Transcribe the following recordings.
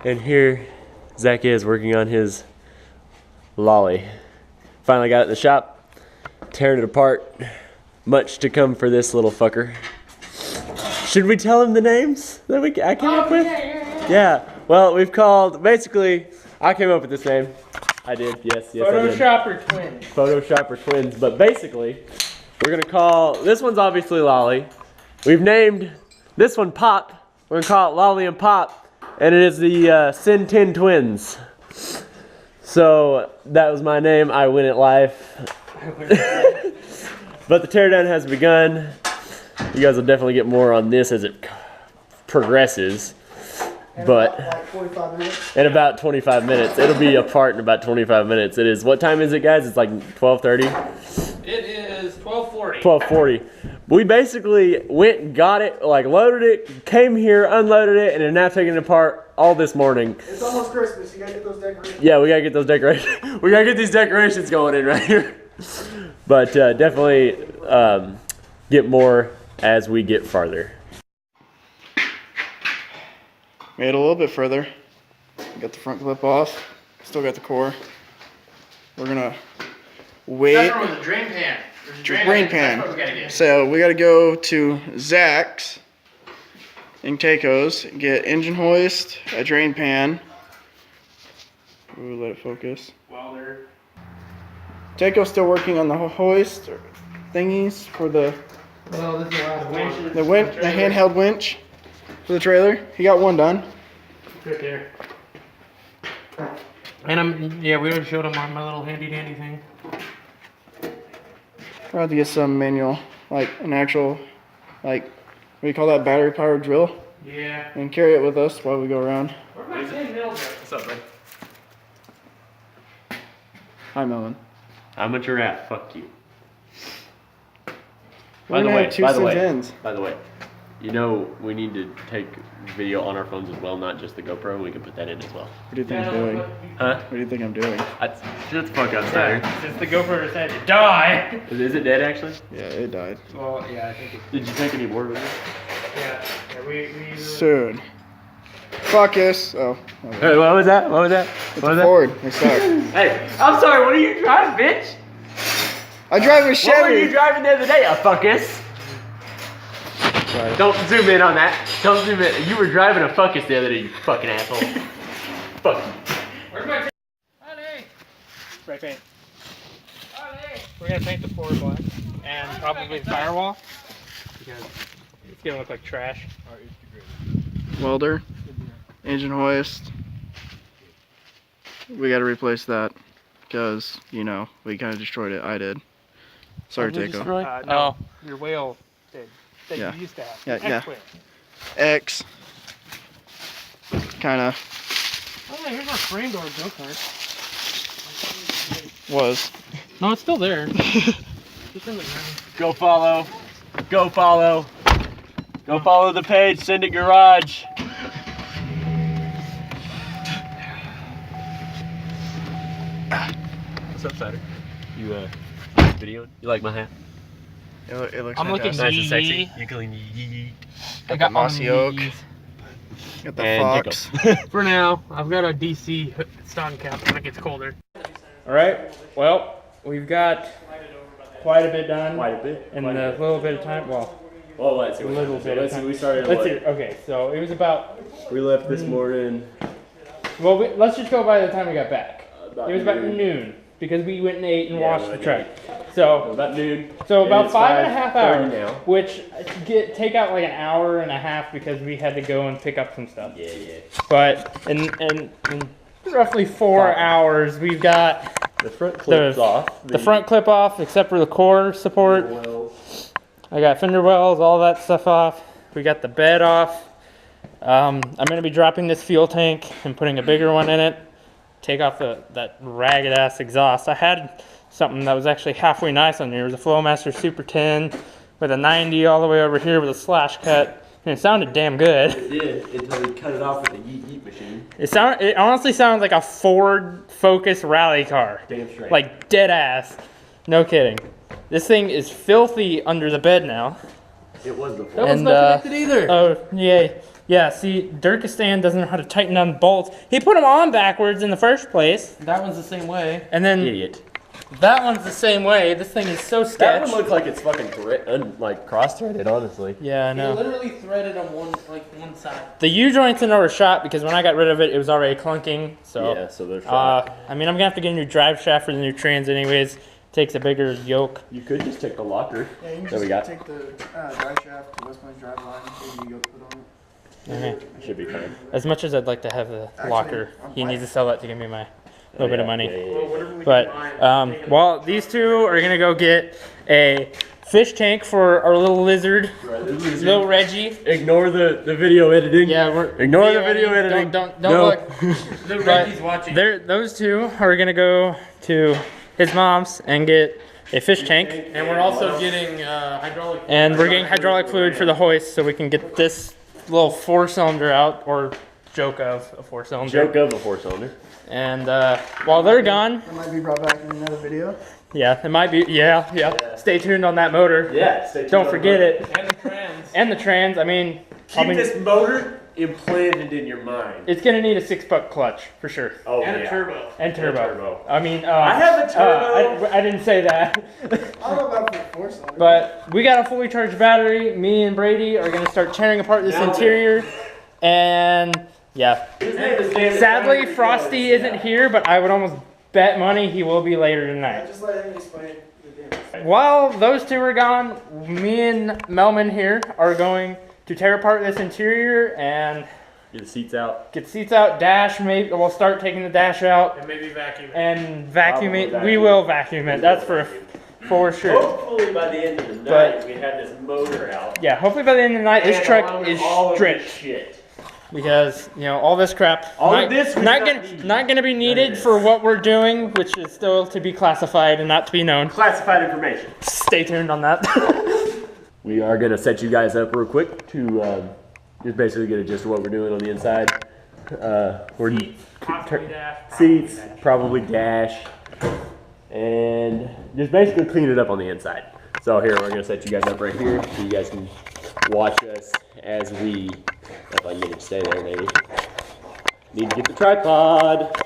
And here Zach is working on his lolly. Finally got it in the shop, tearing it apart. Much to come for this little fucker. Should we tell him the names that I came up with? Yeah. Well, we've called, basically, I came up with this name. I did, yes, Photoshop or twins. Photoshop or twins, but basically, we're gonna call, this one's obviously Lolly. We've named this one Pop. We're gonna call it Lolly and Pop, and it is the Sin 10 twins. So, that was my name, I win at life. But the teardown has begun. You guys will definitely get more on this as it progresses. But in about 25 minutes, it'll be apart in about 25 minutes. It is, what time is it, guys? It's like 12:30. It is 12:40. 12:40. We basically went and got it, like loaded it, came here, unloaded it, and are now taking it apart all this morning. It's almost Christmas. You gotta get those decorations. Yeah, we gotta get those decorations. We gotta get these decorations going in right here. But definitely get more as we get farther. Made it a little bit further. Got the front clip off. Still got the core. We're gonna wait. That's where the drain pan. Drain pan. So we gotta go to Zach's in Taco's, get engine hoist, a drain pan. Ooh, let it focus. Welder. Taco's still working on the hoist thingies for the Well, this is the handheld winch for the trailer. He got one done. Right there. And we already showed him on my little handy dandy thing. We'll have to get some manual, like an actual, like, what do you call that, battery powered drill? Yeah. And carry it with us while we go around. Where's my 10 mils at? What's up, bud? Hi, Melvin. How much you're at? Fuck you. We're gonna have 2 10s. By the way, you know we need to take video on our phones as well, not just the GoPro. We can put that in as well. What do you think I'm doing? Huh? What do you think I'm doing? Shut the fuck up, Snyder. Since the GoPro decided to die. Is it dead actually? Yeah, it died. Well, yeah, I think it. Did you take any more with it? Yeah. We Soon. Focus. Oh. Okay. Hey, what was that? What was that? It's What was a that? Ford. I suck. Hey, I'm sorry. What are you driving, bitch? I drive a What were you Chevy. driving the other day, a fuckus? Sorry. Don't zoom in on that. Don't zoom in. You were driving a fuckus the other day, you fucking asshole. Fuck you. Where's my Honey! Spray paint. Honey! We're gonna paint the floor black and probably the firewall because it's gonna look like trash. Welder. Engine hoist. We gotta replace that because, you know, we kind of destroyed it. I did. Sorry, Taco. No, your whale did. That Yeah. you used to have. Yeah, yeah. X-Whale. X. Kind of Oh, yeah, here's our frame door go-kart. was. No, it's still there. It's in the ground. Go follow. Go follow. Go follow the page. Send it garage. What's up, Cider? You videoing? You like my hat? It looks I'm looking fantastic. Nice and sexy. Yee. You can yeet. Got the mossy oak. Got the And fox. For now, I've got a DC stocking cap when it gets colder. All right. Well, we've got quite a bit done Quite a bit. in the little bit of time. Well, Well, let's see. a little bit of Let's see. time. We started at Let's what? see. Okay, so it was about. We left this morning. Well, let's just go by the time we got back. About It was about noon. noon because we went and ate and Yeah, washed we the went truck. and So About noon. about And it's 5.5 hours, 5:30 now. which take out like an hour and a half because we had to go and pick up some stuff. Yeah, yeah. But in roughly 4 hours, we've got The front clip's off. the front clip off, except for the core support. Well, I got fender wells, all that stuff off. We got the bed off. I'm going to be dropping this fuel tank and putting a bigger one in it. Take off that ragged ass exhaust. I had something that was actually halfway nice on there. It was a Flowmaster Super 10 with a 90 all the way over here with a slash cut. And it sounded damn good. it did until we cut it off with the yeet machine. It honestly sounds like a Ford Focus rally car. Damn straight. Like dead ass. No kidding. This thing is filthy under the bed now. it was before. That was not connected either. Oh, yay. Yeah, see, Durkistan doesn't know how to tighten down bolts. He put them on backwards in the first place. That one's the same way. And then Idiot. that one's the same way. This thing is so That sketch. one looks like it's fucking cross-threaded, honestly. Yeah, I know. literally threaded on one side. The U-joints in were shot because when I got rid of it, it was already clunking. So, Yeah, so they're shot. I mean, I'm gonna have to get a new drive shaft for the new trans anyways. Takes a bigger yoke. You could just take the locker. Yeah, you can There we just go. take the drive shaft to West Plains drive line and the yoke put on it. Okay. Should be fine. As much as I'd like to have the Actually, locker, I'm he fine. needs to sell that to give me my little bit of money. Yeah. But well, these two are gonna go get a fish tank for our little lizard, little Reggie. Ignore the video editing. Yeah, we're Ignore the video editing. Don't No. look. The But Reggie's watching. those two are gonna go to his mom's and get a fish tank, And we're also getting hydraulic. and we're getting hydraulic fluid for the hoist so we can get this little 4-cylinder out, or joke of a 4-cylinder. Joke of a 4-cylinder. And while they're gone, That might be brought back in another video. yeah, it might be. Yeah. Stay tuned on that motor. Yeah. Stay tuned Don't on forget that. it. And the trans. And the trans. I mean, Keep this motor implanted in your mind. it's gonna need a 6-buck clutch for sure. Oh, And yeah. a turbo. And turbo. turbo. I mean, I have a turbo. I didn't say that. I don't know about the 4-cylinder. But we got a fully charged battery. Me and Brady are gonna start tearing apart this interior, and yeah. His name is David Sadly, Simon. Frosty isn't here, but I would almost bet money he will be later tonight. Just let him explain the damage. While those two are gone, me and Melman here are going to tear apart this interior and Get the seats out. get seats out, dash, maybe we'll start taking the dash out And maybe vacuum. and vacuum Probably it. vacuum. We will vacuum it, that's for sure. Hopefully by the end of the night But- we have this motor out. Yeah, hopefully by the end of the night, this And truck along with is all of this stripped. shit. Because, you know, all this crap All not, of this we not don't gonna need. not gonna be needed is. for what we're doing, which is still to be classified and not to be known. Classified information. Stay tuned on that. We are gonna set you guys up real quick to just basically get a gist of what we're doing on the inside. We're Possibly dash. seats, probably dash, and just basically clean it up on the inside. So here we're gonna set you guys up right here, so you guys can watch us as we. If I can get it to stay there, maybe. Need to get the tripod.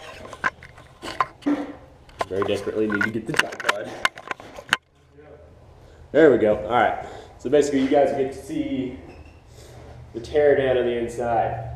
Very desperately need to get the tripod. There we go. All right. So basically, you guys get to see the teardown on the inside.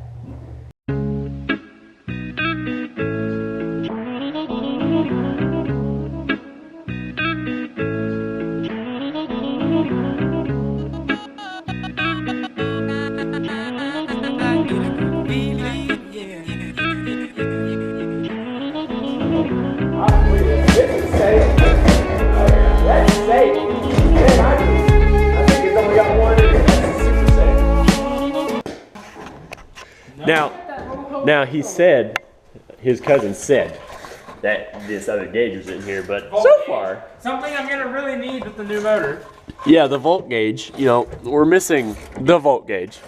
Now he said, his cousin said that this other gauge was in here, but so far, Something I'm gonna really need with the new motor. yeah, the volt gauge. You know, we're missing the volt gauge.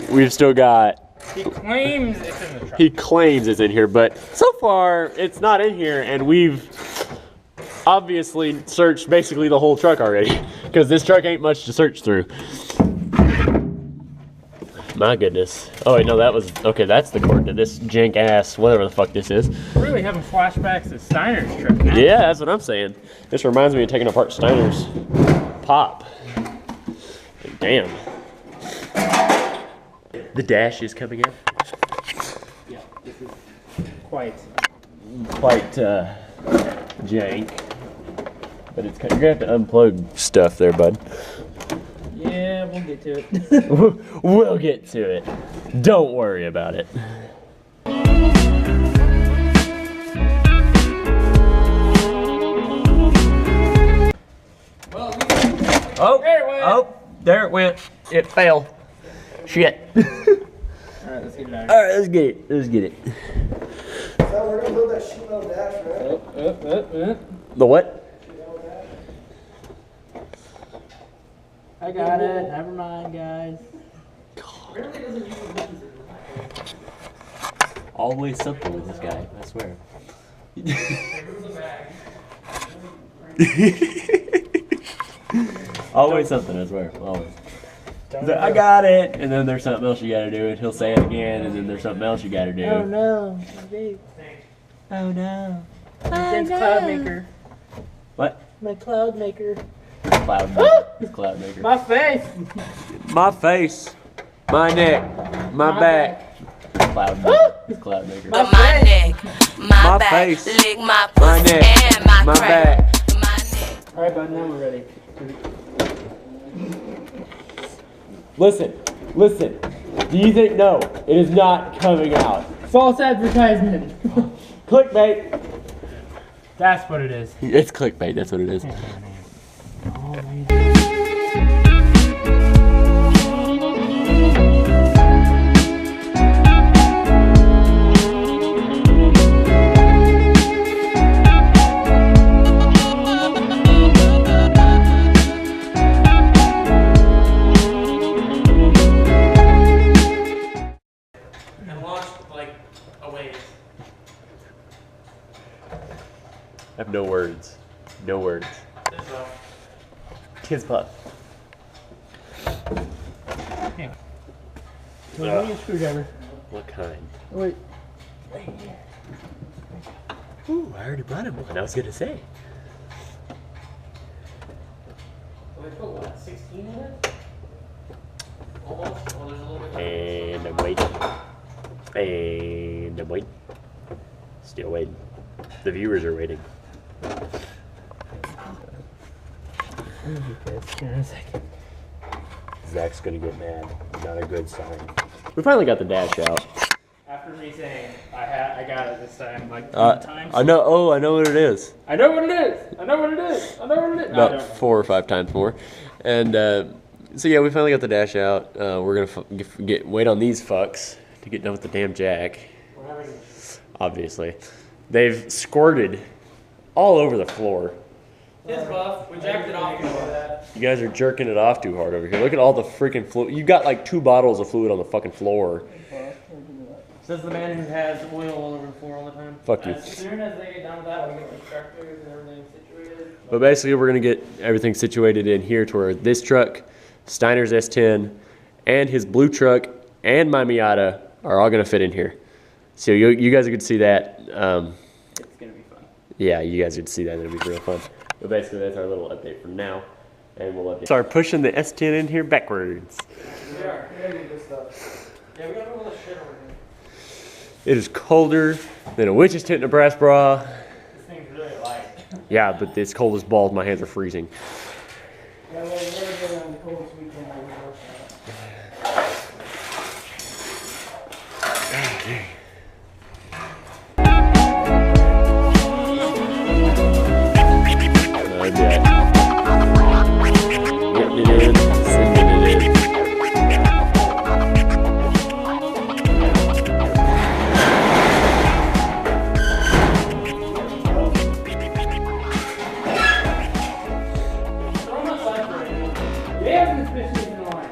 We've still got. He claims it's in the truck. He claims it's in here, but so far it's not in here, and we've obviously searched basically the whole truck already, because this truck ain't much to search through. My goodness. Oh wait, no, that was okay. That's the cord to this jank ass, whatever the fuck this is. Really having flashbacks to Steiner's truck now. Yeah, that's what I'm saying. This reminds me of taking apart Steiner's pop. Damn. The dash is coming out. Yeah, this is quite. Quite jank. But it's you're gonna have to unplug stuff there, bud. Yeah, we'll get to it. We'll get to it. Don't worry about it. Oh, There it went. oh, there it went. It fell. Shit. Alright, let's get it out. All right, let's get it. Let's get it. So we're gonna build that sheet metal dash, right? The what? I got it. Never mind, guys. Always something with this guy, I swear. Always something, I swear. Always. He's like, I got it. And then there's something else you gotta do. And he'll say it again. And then there's something else you gotta do. Oh no, my babe. Oh no. It's Cloud Maker. What? My Cloud Maker. Cloud maker. It's cloud maker. My face. My face. My neck. My back. Cloud maker. It's cloud maker. My neck, my back, face. lick my My pussy neck. and my My crack. back. My neck. Alright, bud, now we're ready. Listen. Listen. Do you think no? It is not coming out. False advertisement. Clickbait. That's what it is. It's clickbait. That's what it is. And launched like a ways. I have no words. No words. Kids puff. Can I need a screwdriver? What kind? Wait. Ooh, I already brought him one. I was gonna say. We put what, 16 in it? Almost. Oh, there's a little bit. And I'm waiting. And I'm waiting. Still waiting. The viewers are waiting. Here in a second. Zach's gonna get mad. Not a good sign. We finally got the dash out. After me saying I got it this time like 10 times. I know. Oh, I know what it is. I know what it is. I know what it is. I know what it is. No, I About don't. 4 or 5 times more. And so yeah, we finally got the dash out. We're gonna wait on these fucks to get done with the damn jack. We're having Obviously, they've squirted all over the floor. his buff. We jacked it off. You guys are jerking it off too hard over here. Look at all the freaking fluid. You got like 2 bottles of fluid on the fucking floor. Says the man who has oil all over the floor all the time. Fuck you. As soon as they get done with that, we get the tractors and everything situated. But basically, we're gonna get everything situated in here to where this truck, Steiner's S10, and his blue truck, and my Miata are all gonna fit in here. So you guys are gonna see that. It's gonna be fun. Yeah, you guys are gonna see that. It'll be real fun. But basically, that's our little update for now, and we'll start pushing the S10 in here backwards. We are. We gotta get this stuff. Yeah, we gotta move all this shit over here. It is colder than a witch's tit in a brass bra. This thing's really light. Yeah, but it's cold as balls. My hands are freezing. Yeah, well, we're gonna go on the coldest weekend that we worked on. Getting it in, sending it in. Throw my side for it. They have this fish in the line.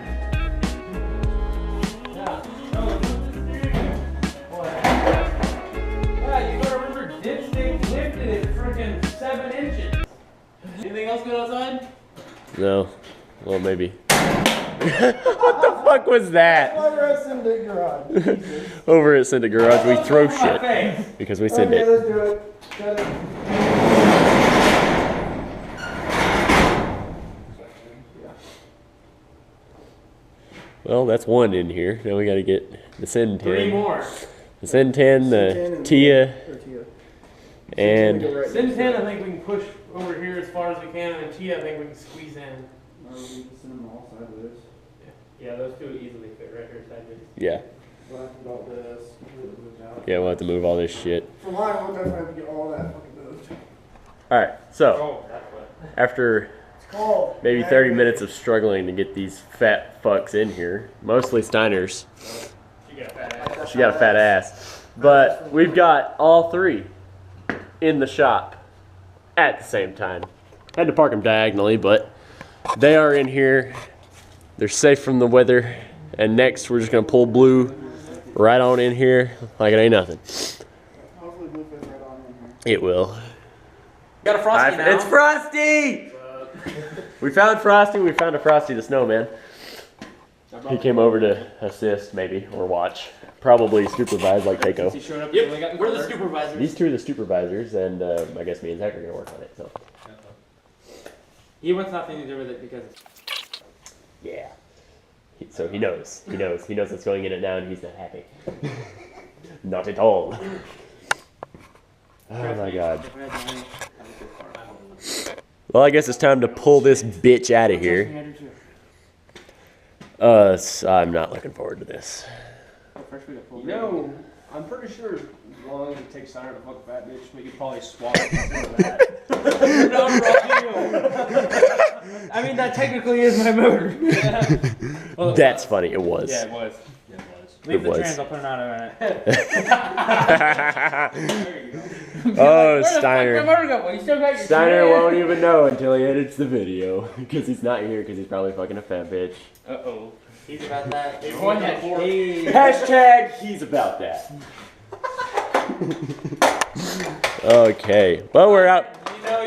Yeah. No, it's just serious. Boy. Yeah, you gotta remember, dipstick lifted it freaking 7 inches. Anything else good outside? No. Well, maybe. What the fuck was that? Over at Cindy Garage. Over at Cindy Garage, we throw My shit face. because we send Okay, it. let's do it. Got it. Well, that's one in here. Now we got to get the Send 10. 3 more. The Send 10, the Tia, and Sin 10, I think we can push over here as far as we can, and T, I think we can squeeze in. Yeah, those two easily fit right here sideways. yeah. Yeah, we'll have to move all this shit. For mine, we'll definitely have to get all that fucking moved. All right, so Oh, that's what. after Cold. maybe 30 minutes of struggling to get these fat fucks in here, mostly Steiner's. You got a fat ass. She got a fat ass. But we've got all 3 in the shop at the same time. Had to park them diagonally, but they are in here. They're safe from the weather. And next, we're just gonna pull Blue right on in here like it ain't nothing. Hopefully Blue fits right on in here. It will. Got a frosty now. It's Frosty! We found Frosty. We found a Frosty the Snowman. He came over to assist, maybe, or watch. Probably supervise like Keiko. He showed up. Yep. We're the supervisors. These two are the supervisors, and I guess me and Zach are gonna work on it. So. He wants nothing to do with it because. Yeah. So he knows. He knows what's going in it now, and he's not happy. Not at all. Oh my god. Well, I guess it's time to pull this bitch out of here. I'm not looking forward to this. No, I'm pretty sure as long as it takes Steiner to fuck a fat bitch, but you probably swallow that. I mean, that technically is my motor. Well, that's funny. It was. Yeah, it was. Leave It the was. trans, I'll put an auto in it. Oh, Steiner. Well, you still got your Steiner won't even know until he edits the video because he's not here because he's probably fucking a fat bitch. Uh-oh. He's about that. Hashtag he's about that. Okay. Well, we're out.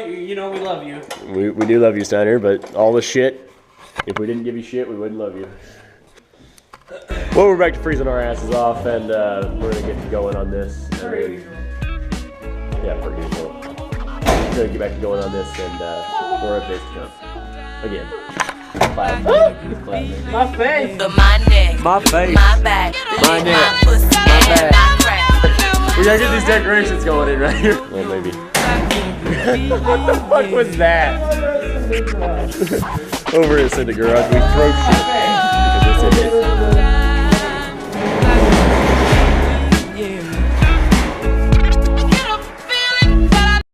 You know we love you. We do love you, Steiner, but all the shit, if we didn't give you shit, we wouldn't love you. Well, we're back to freezing our asses off, and we're going to get going on this. Yeah, per usual. We're going to get back to going on this, and more updates to come. Again. My face. My neck, My face. my back, My lick neck. my pussy, My and back. my crack. We gotta get these decorations going in right here. Well, maybe. What the fuck was that? Over at Cinder Garage, we throw shit. Because it's in it.